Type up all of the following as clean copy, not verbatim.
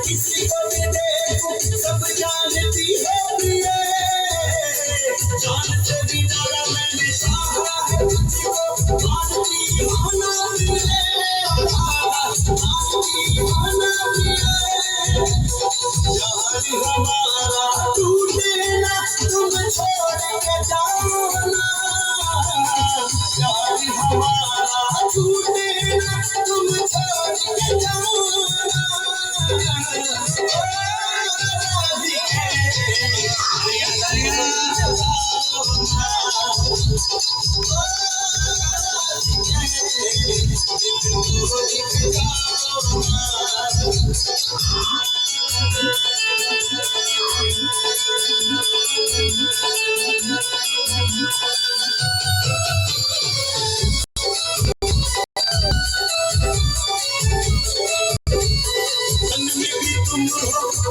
किसी को भी देखो सब जानती है प्रिय, जान से भी ज्यादा मैंने चाहा है तुझको, मानती हो ना प्रिय, मानती हो ना प्रिय, यार हमारा टूटे ना तुम छोड़ के जाओ ना, यार हमारा टूटे ना तुम छोड़ के जाओ ना।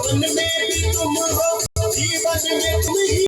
मन में भी तुम हो, जीवन में तुम ही